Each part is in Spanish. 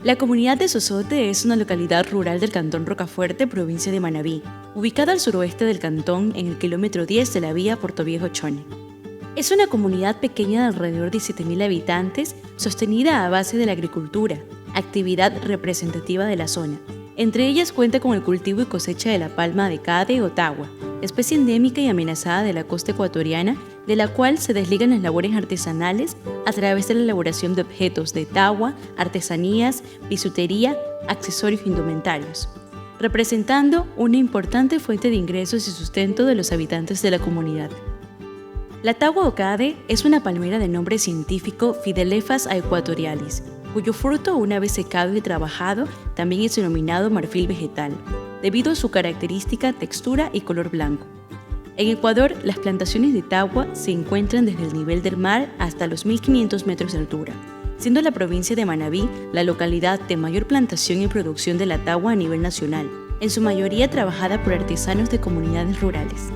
La comunidad de Sozote es una localidad rural del cantón Rocafuerte, provincia de Manabí, ubicada al suroeste del cantón en el kilómetro 10 de la vía Portoviejo-Chone. Es una comunidad pequeña de alrededor de 7.000 habitantes, sostenida a base de la agricultura, actividad representativa de la zona. Entre ellas cuenta con el cultivo y cosecha de la palma de cade o tagua, especie endémica y amenazada de la costa ecuatoriana, de la cual se desligan las labores artesanales a través de la elaboración de objetos de tagua, artesanías, bisutería, accesorios e indumentarios, representando una importante fuente de ingresos y sustento de los habitantes de la comunidad. La tagua o cade es una palmera de nombre científico Fidelefas aequatorialis, cuyo fruto, una vez secado y trabajado, también es denominado marfil vegetal, debido a su característica textura y color blanco. En Ecuador, las plantaciones de tagua se encuentran desde el nivel del mar hasta los 1.500 metros de altura, siendo la provincia de Manabí la localidad de mayor plantación y producción de la tagua a nivel nacional, en su mayoría trabajada por artesanos de comunidades rurales.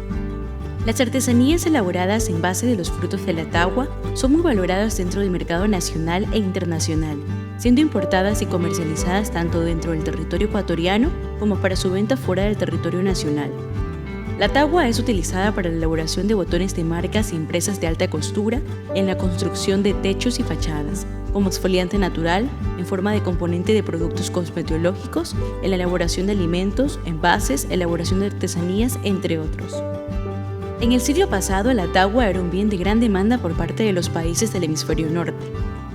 Las artesanías elaboradas en base de los frutos de la tagua son muy valoradas dentro del mercado nacional e internacional, siendo importadas y comercializadas tanto dentro del territorio ecuatoriano como para su venta fuera del territorio nacional. La tagua es utilizada para la elaboración de botones de marcas y empresas de alta costura, en la construcción de techos y fachadas, como exfoliante natural, en forma de componente de productos cosmetológicos, en la elaboración de alimentos, envases, elaboración de artesanías, entre otros. En el siglo pasado, la tagua era un bien de gran demanda por parte de los países del hemisferio norte,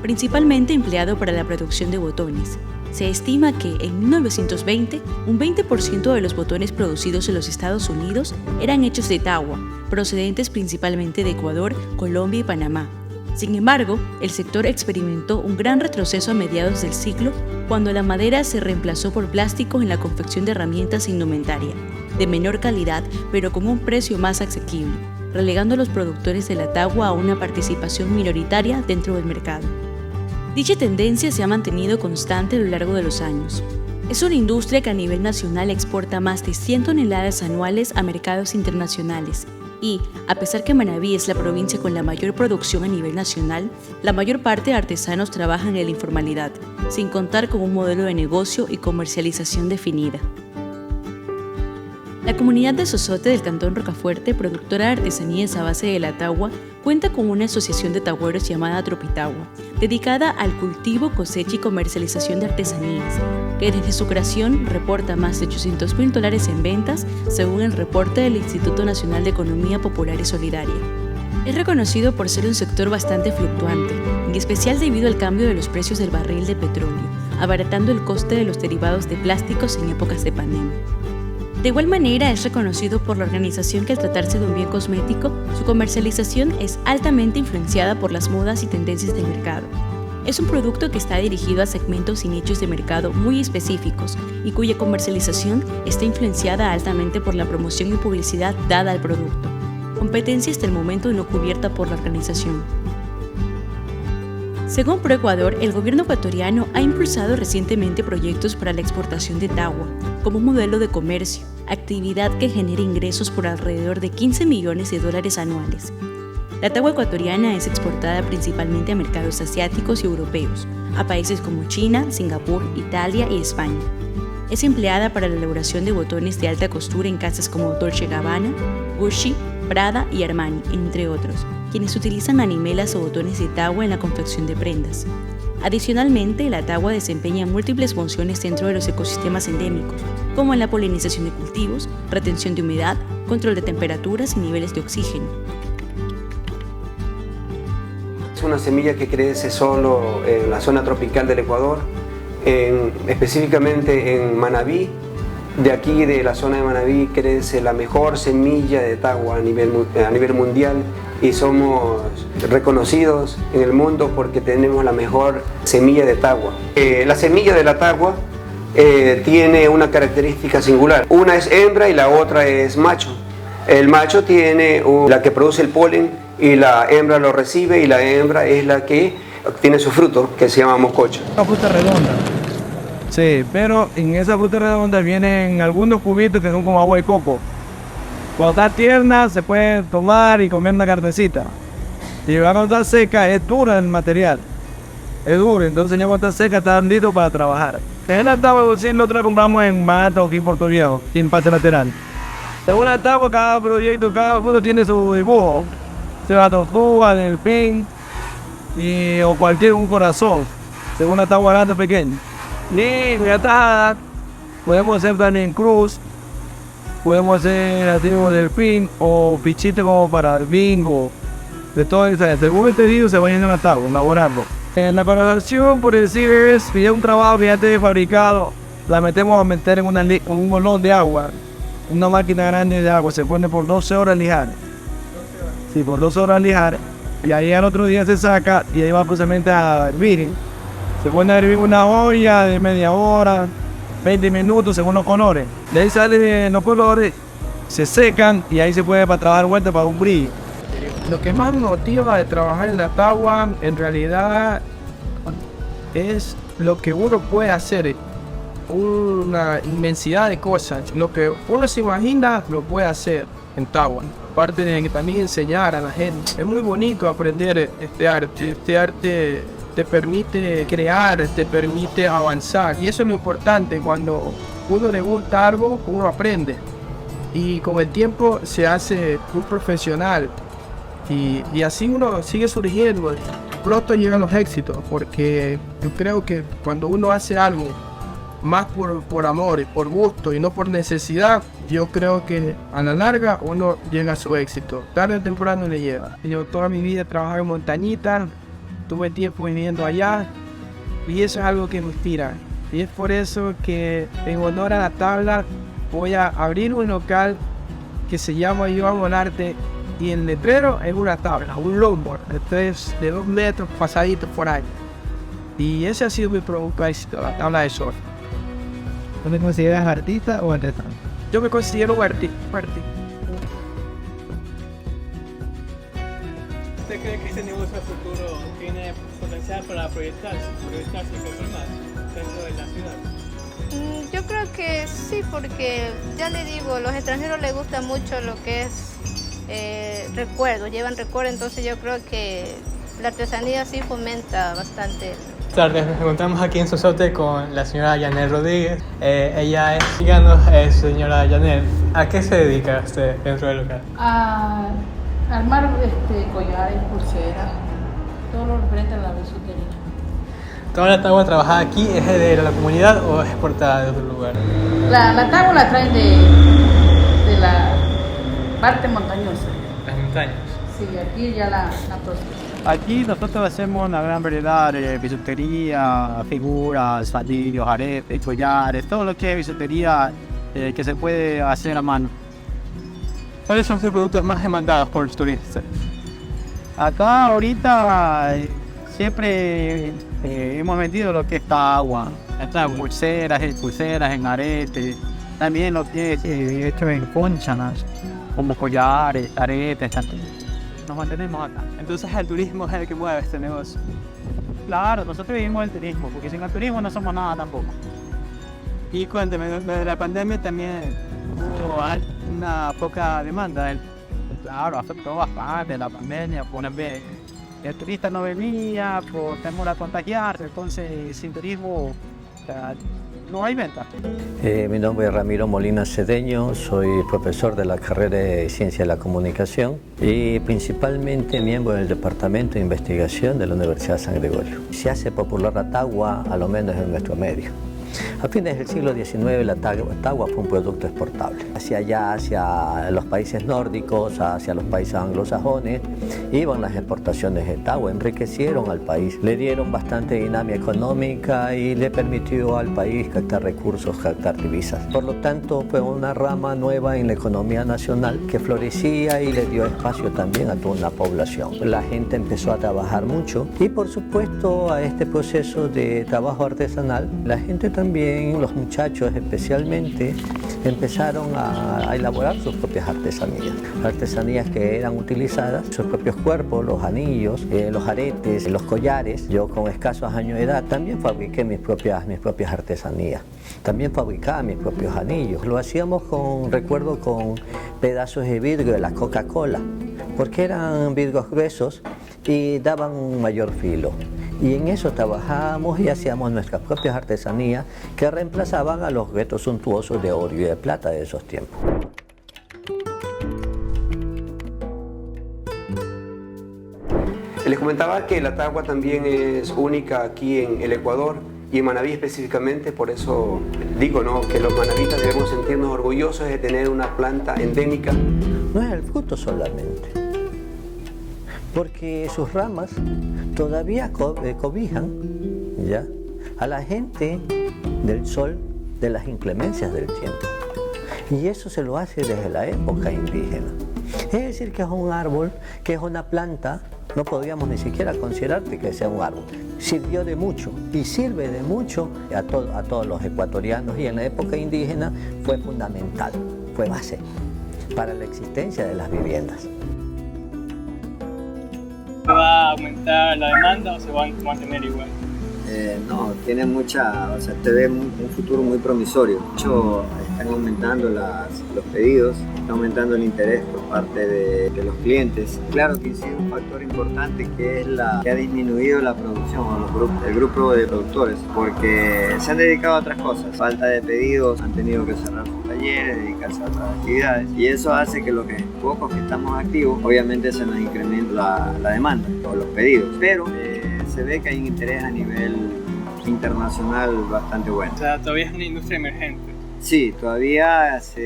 principalmente empleado para la producción de botones. Se estima que en 1920, un 20% de los botones producidos en los Estados Unidos eran hechos de tagua, procedentes principalmente de Ecuador, Colombia y Panamá. Sin embargo, el sector experimentó un gran retroceso a mediados del siglo, cuando la madera se reemplazó por plástico en la confección de herramientas e indumentaria, de menor calidad pero con un precio más asequible, relegando a los productores de la tagua a una participación minoritaria dentro del mercado. Dicha tendencia se ha mantenido constante a lo largo de los años. Es una industria que a nivel nacional exporta más de 100 toneladas anuales a mercados internacionales y, a pesar que Manabí es la provincia con la mayor producción a nivel nacional, la mayor parte de artesanos trabajan en la informalidad, sin contar con un modelo de negocio y comercialización definida. La comunidad de Sozote del cantón Rocafuerte, productora de artesanías a base de la tagua, cuenta con una asociación de tagüeros llamada Tropitagua, dedicada al cultivo, cosecha y comercialización de artesanías, que desde su creación reporta más de $800.000 en ventas, según el reporte del Instituto Nacional de Economía Popular y Solidaria. Es reconocido por ser un sector bastante fluctuante, en especial debido al cambio de los precios del barril de petróleo, abaratando el coste de los derivados de plásticos en épocas de pandemia. De igual manera, es reconocido por la organización que al tratarse de un bien cosmético, su comercialización es altamente influenciada por las modas y tendencias del mercado. Es un producto que está dirigido a segmentos y nichos de mercado muy específicos y cuya comercialización está influenciada altamente por la promoción y publicidad dada al producto, competencia hasta el momento no cubierta por la organización. Según ProEcuador, el gobierno ecuatoriano ha impulsado recientemente proyectos para la exportación de tagua como un modelo de comercio, actividad que genera ingresos por alrededor de $15 millones anuales. La tagua ecuatoriana es exportada principalmente a mercados asiáticos y europeos, a países como China, Singapur, Italia y España. Es empleada para la elaboración de botones de alta costura en casas como Dolce & Gabbana, Gucci, Prada y Armani, entre otros, quienes utilizan manimelas o botones de tagua en la confección de prendas. Adicionalmente, la tagua desempeña múltiples funciones dentro de los ecosistemas endémicos, como en la polinización de cultivos, retención de humedad, control de temperaturas y niveles de oxígeno. Es una semilla que crece solo en la zona tropical del Ecuador, específicamente en Manabí. De aquí, de la zona de Manabí, crece la mejor semilla de tagua a nivel mundial y somos reconocidos en el mundo porque tenemos la mejor semilla de tagua. La semilla de la tagua tiene una característica singular. Una es hembra y la otra es macho. El macho tiene la que produce el polen y la hembra lo recibe, y la hembra es la que tiene su fruto, que se llama mococho. Una fruta redonda. Sí, pero en esa fruta redonda vienen algunos cubitos que son como agua de coco. Cuando está tierna se puede tomar y comer una carnecita. Y cuando está seca es dura el material. es duro, entonces ya cuando está seca está listo para trabajar. En la tabla sí nosotros la compramos en Mata o aquí en Puerto Viejo, sin parte lateral. Según la tabla, cada proyecto, cada uno tiene su dibujo. Se va a tortuga, delfín o cualquier un corazón, según la tabla grande o pequeña. Y atada, podemos hacer también cruz, podemos hacer así como delfín o pichite como para el bingo. De todo eso, según el tejido se va yendo en la tabla, elaborando. En la preparación, por decir, es que ya un trabajo que ya esté fabricado, la metemos a meter en un bolón de agua, una máquina grande de agua, se pone por 12 horas a lijar. Sí, por 2 horas a lijar, y ahí al otro día se saca y ahí va precisamente a hervir. Se pone a hervir una olla de media hora, 20 minutos según los colores. De ahí salen los colores, se secan y ahí se puede para trabajar vuelta para un brillo. Lo que más me motiva de trabajar en la tagua en realidad es lo que uno puede hacer, una inmensidad de cosas. Lo que uno se imagina lo puede hacer en tagua. Aparte de que también enseñar a la gente. Es muy bonito aprender este arte. Este arte te permite crear, te permite avanzar. Y eso es lo importante. Cuando uno le gusta algo, uno aprende. Y con el tiempo se hace un profesional. Y así uno sigue surgiendo. Pronto llegan los éxitos. Porque yo creo que cuando uno hace algo más por amor y por gusto y no por necesidad, yo creo que a la larga uno llega a su éxito. Tarde o temprano le llega. Yo toda mi vida trabajé en montañita, tuve tiempo viviendo allá y eso es algo que me inspira. Y es por eso que en honor a la tabla voy a abrir un local que se llama Yo Amo el Arte y el letrero es una tabla, un longboard de 2 metros pasaditos por ahí. Y ese ha sido mi producto de éxito, la tabla de surf. ¿Tú te consideras artista o artesano? Yo me considero un artista. ¿Usted cree que este negocio a futuro tiene potencial para proyectarse más dentro de la ciudad? Yo creo que sí, porque ya le digo, a los extranjeros les gusta mucho lo que es recuerdos, llevan recuerdos, entonces yo creo que la artesanía sí fomenta bastante. Buenas tardes, nos encontramos aquí en Sosote con la señora Yanel Rodríguez. Ella es, díganos, señora Yanel, ¿a qué se dedica usted dentro del local? A armar collares, pulseras, todo lo referente a la bisutería. ¿Toda la tagua trabajada aquí es de la comunidad o es exportada de otro lugar? La tagua la traen de la parte montañosa. Las montañas. Sí, aquí ya la procesan. Aquí nosotros hacemos una gran variedad de bisutería, figuras, faldillos, aretes, collares, todo lo que es bisutería que se puede hacer a mano. ¿Cuáles son sus productos más demandados por los turistas? Acá ahorita siempre hemos vendido lo que es agua, pulseras en aretes, también lo que es hecho en conchas, como collares, aretes, también. Nos mantenemos acá. Entonces el turismo es el que mueve este negocio. Claro, nosotros vivimos del turismo, porque sin el turismo no somos nada tampoco. Y cuénteme, de la pandemia también hubo una poca demanda. Claro, afectó bastante la pandemia, por una vez el turista no venía por temor a contagiarse, entonces sin turismo no hay venta. Mi nombre es Ramiro Molina Cedeño, soy profesor de la carrera de Ciencia de la Comunicación y principalmente miembro del Departamento de Investigación de la Universidad de San Gregorio. Se hace popular la tagua, a lo menos en nuestro medio. A fines del siglo XIX la tagua fue un producto exportable. Hacia allá, hacia los países nórdicos, hacia los países anglosajones, iban las exportaciones de tagua, enriquecieron al país, le dieron bastante dinámica económica y le permitió al país captar recursos, captar divisas. Por lo tanto, fue una rama nueva en la economía nacional que florecía y le dio espacio también a toda una población. La gente empezó a trabajar mucho y, por supuesto, a este proceso de trabajo artesanal, la gente también, los muchachos especialmente, empezaron a elaborar sus propias artesanías que eran utilizadas, sus propios cuerpos, los anillos, los aretes, los collares. Yo con escasos años de edad también fabriqué mis propias artesanías, también fabricaba mis propios anillos. Lo hacíamos recuerdo con pedazos de vidrio de la Coca-Cola, porque eran vidrios gruesos y daban un mayor filo. Y en eso trabajábamos y hacíamos nuestras propias artesanías que reemplazaban a los objetos suntuosos de oro y de plata de esos tiempos. Les comentaba que la tagua también es única aquí en el Ecuador y en Manabí específicamente, por eso digo, ¿no?, que los manabitas debemos sentirnos orgullosos de tener una planta endémica. No es el fruto solamente, porque sus ramas todavía cobijan, ¿ya?, a la gente del sol, de las inclemencias del tiempo. Y eso se lo hace desde la época indígena. Es decir, que es un árbol, que es una planta, no podríamos ni siquiera considerarte que sea un árbol. Sirvió de mucho y sirve de mucho a todos los ecuatorianos, y en la época indígena fue fundamental, fue base para la existencia de las viviendas. ¿Va a aumentar la demanda o se va a mantener igual? No, tiene mucha, o sea, te ve un futuro muy promisorio. De hecho, están aumentando los pedidos, está aumentando el interés por parte de los clientes. Claro que incide un factor importante, que es que ha disminuido la producción, o el grupo de productores, porque se han dedicado a otras cosas. Falta de pedidos, han tenido que cerrar sus talleres, dedicarse a otras actividades, y eso hace que los pocos que estamos activos, obviamente se nos incrementa la demanda o los pedidos, pero se ve que hay un interés a nivel internacional bastante bueno. O sea, todavía es una industria emergente. Sí, todavía es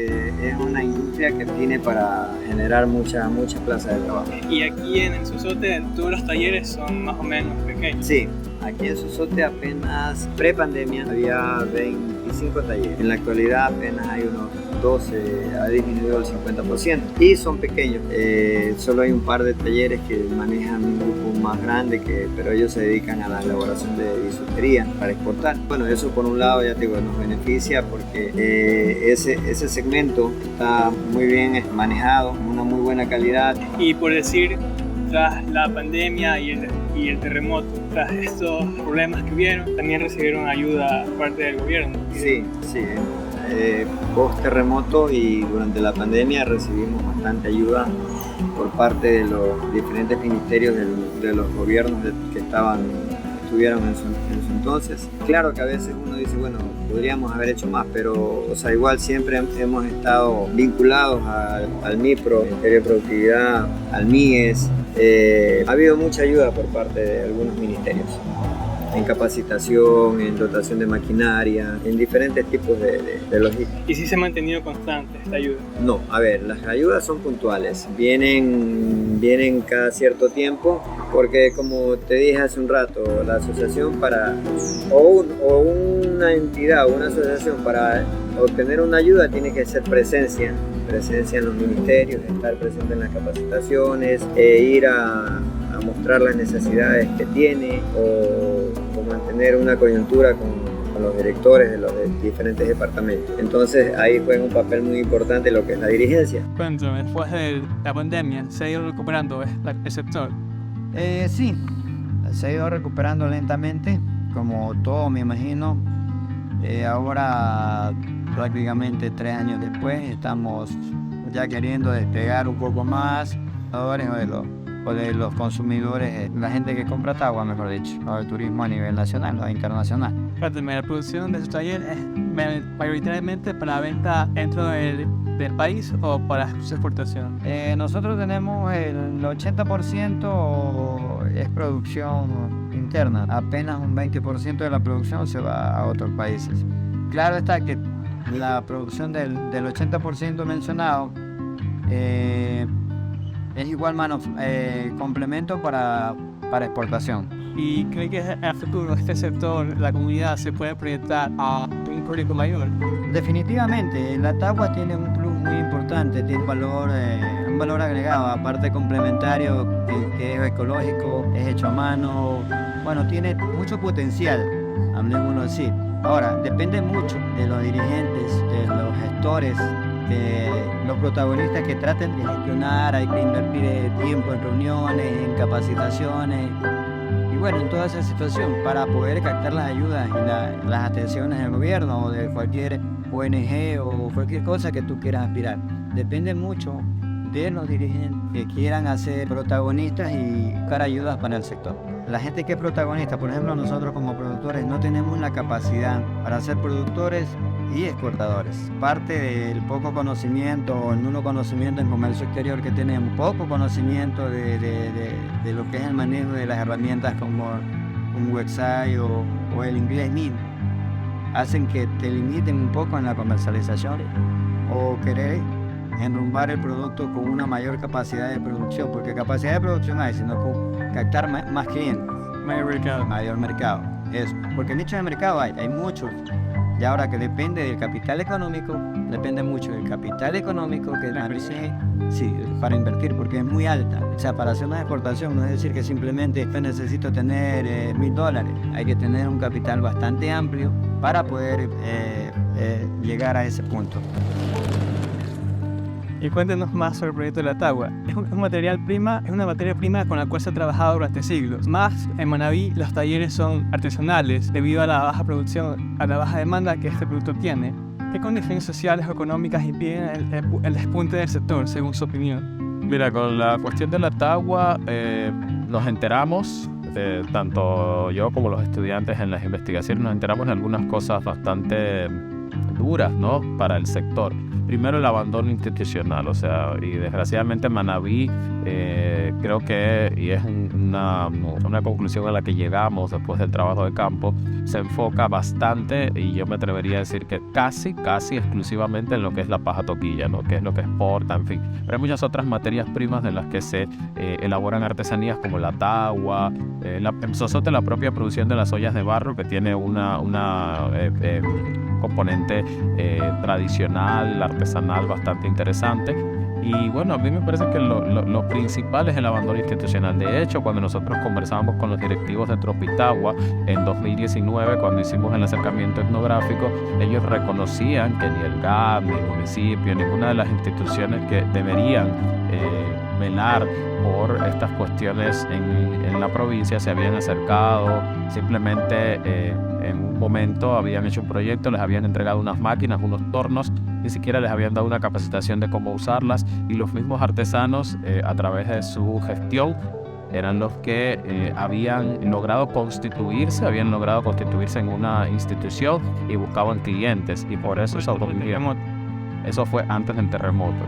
una industria que tiene para generar muchas plazas de trabajo. Y aquí en Susote todos los talleres son más o menos pequeños. Sí, aquí en Susote apenas pre-pandemia había 25 talleres. En la actualidad apenas hay unos 12, ha disminuido el 50%. Y son pequeños, solo hay un par de talleres que manejan un grupo más grande, pero ellos se dedican a la elaboración de bisutería para exportar. Bueno, eso por un lado, ya te digo, nos beneficia porque ese segmento está muy bien manejado, con una muy buena calidad. Y por decir, tras la pandemia y el terremoto, tras estos problemas que hubieron, también recibieron ayuda por parte del gobierno. Sí. Post terremoto y durante la pandemia recibimos bastante ayuda por parte de los diferentes ministerios de los gobiernos que estuvieron en su entonces. Claro que a veces uno dice, bueno, podríamos haber hecho más, pero igual siempre hemos estado vinculados al MIPRO, Ministerio de Productividad, al MIES. Ha habido mucha ayuda por parte de algunos ministerios, en capacitación, en dotación de maquinaria, en diferentes tipos de logística. ¿Y si se ha mantenido constante esta ayuda? No, a ver, las ayudas son puntuales, vienen cada cierto tiempo, porque como te dije hace un rato, la asociación o una entidad o una asociación para obtener una ayuda tiene que ser presencia en los ministerios, estar presente en las capacitaciones, ir a mostrar las necesidades que tiene o mantener una coyuntura con los directores de los diferentes departamentos. Entonces ahí juega un papel muy importante lo que es la dirigencia. Cuéntame, después de la pandemia, ¿se ha ido recuperando el sector? Sí, se ha ido recuperando lentamente, como todo me imagino. Ahora, prácticamente 3 años después, estamos ya queriendo despegar un poco más o de los consumidores, la gente que compra tagua, mejor dicho, o el turismo a nivel nacional o internacional. Cuéntame, la producción de su taller es mayoritariamente para venta dentro del país o para su exportación. Nosotros tenemos el 80% es producción interna, apenas un 20% de la producción se va a otros países. Claro está que la producción del 80% mencionado es igual complemento para exportación. ¿Y cree que a futuro este sector, la comunidad, se puede proyectar a un público mayor? Definitivamente, la tagua tiene un plus muy importante, tiene un valor agregado, aparte complementario, que es ecológico, es hecho a mano, bueno, tiene mucho potencial, hablemoslo así. Ahora, depende mucho de los dirigentes, de los gestores, de los protagonistas que traten de gestionar. Hay que invertir tiempo en reuniones, en capacitaciones y bueno, en toda esa situación para poder captar las ayudas y las atenciones del gobierno o de cualquier ONG o cualquier cosa que tú quieras aspirar. Depende mucho de los dirigentes que quieran ser protagonistas y buscar ayudas para el sector. La gente que es protagonista, por ejemplo, nosotros como productores no tenemos la capacidad para ser productores y exportadores. Parte del poco conocimiento o el nulo conocimiento en comercio exterior que tenemos, poco conocimiento de lo que es el manejo de las herramientas como un website o el inglés mismo, hacen que te limiten un poco en la comercialización o querer enrumbar el producto con una mayor capacidad de producción, porque capacidad de producción hay, sino con captar más clientes, mayor mercado. Eso, porque nichos de mercado hay muchos. Y ahora que depende del capital económico, depende mucho del capital económico que para invertir, porque es muy alta. O sea, para hacer una exportación no es decir que simplemente necesito tener $1,000. Hay que tener un capital bastante amplio para poder llegar a ese punto. Y cuéntenos más sobre el proyecto de la tagua. Es una materia prima con la cual se ha trabajado durante siglos. Más en Manabí los talleres son artesanales debido a la baja producción, a la baja demanda que este producto tiene. ¿Qué condiciones sociales o económicas impiden el despunte del sector, según su opinión? Mira, con la cuestión de la tagua nos enteramos, tanto yo como los estudiantes en las investigaciones, nos enteramos de algunas cosas bastante duras, ¿no?, para el sector. Primero, el abandono institucional, o sea, y desgraciadamente Manabí creo que, y es una conclusión a la que llegamos después del trabajo de campo, se enfoca bastante, y yo me atrevería a decir que casi exclusivamente en lo que es la paja toquilla, ¿no?, que es lo que exporta, en fin. Pero hay muchas otras materias primas de las que se elaboran artesanías como la tagua, en Sosote la propia producción de las ollas de barro, que tiene una componente tradicional, artesanal bastante interesante. Y bueno, a mí me parece que lo principal es el abandono institucional. De hecho, cuando nosotros conversábamos con los directivos de Tropitagua en 2019, cuando hicimos el acercamiento etnográfico, ellos reconocían que ni el GAP, ni el municipio, ninguna de las instituciones que deberían velar por estas cuestiones en la provincia se habían acercado. Simplemente en un momento habían hecho un proyecto, les habían entregado unas máquinas, unos tornos, ni siquiera les habían dado una capacitación de cómo usarlas, y los mismos artesanos a través de su gestión eran los que habían logrado constituirse en una institución y buscaban clientes, y por eso se autonomía. Eso fue antes del terremoto.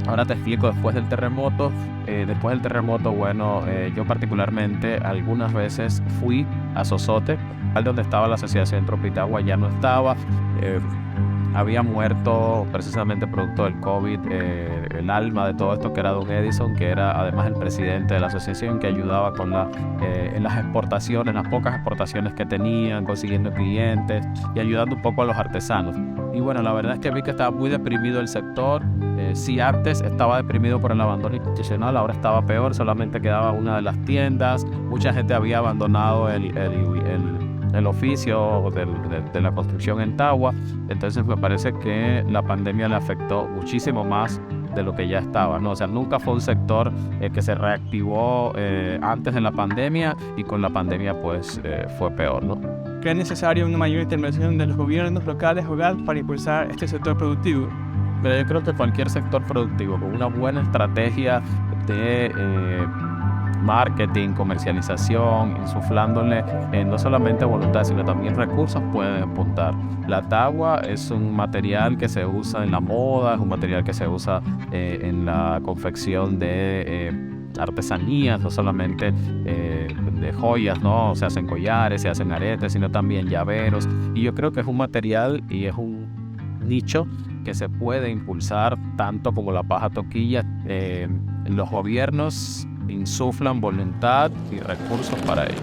Ahora te explico después del terremoto. Bueno, yo particularmente algunas veces fui a Sosote, donde estaba la asociación Tropitagua, ya no estaba. Había muerto precisamente producto del COVID el alma de todo esto, que era Don Edison, que era además el presidente de la asociación, que ayudaba con en las exportaciones, las pocas exportaciones que tenían, consiguiendo clientes y ayudando un poco a los artesanos. Y bueno, la verdad es que vi que estaba muy deprimido el sector. Si antes estaba deprimido por el abandono institucional, ahora estaba peor, solamente quedaba una de las tiendas, mucha gente había abandonado el oficio de la construcción en Tagua. Entonces me parece que la pandemia le afectó muchísimo más de lo que ya estaba, ¿no? O sea, nunca fue un sector que se reactivó antes de la pandemia, y con la pandemia pues fue peor, ¿no? ¿Cree necesaria una mayor intervención de los gobiernos locales o GAP para impulsar este sector productivo? Pero yo creo que cualquier sector productivo con una buena estrategia de marketing, comercialización, insuflándole no solamente voluntad, sino también recursos, pueden apuntar. La tagua es un material que se usa en la moda, es un material que se usa en la confección de artesanías, no solamente de joyas, ¿no? Se hacen collares, se hacen aretes, sino también llaveros. Y yo creo que es un material y es un nicho que se puede impulsar tanto como la paja toquilla. Los gobiernos insuflan voluntad y recursos para ello.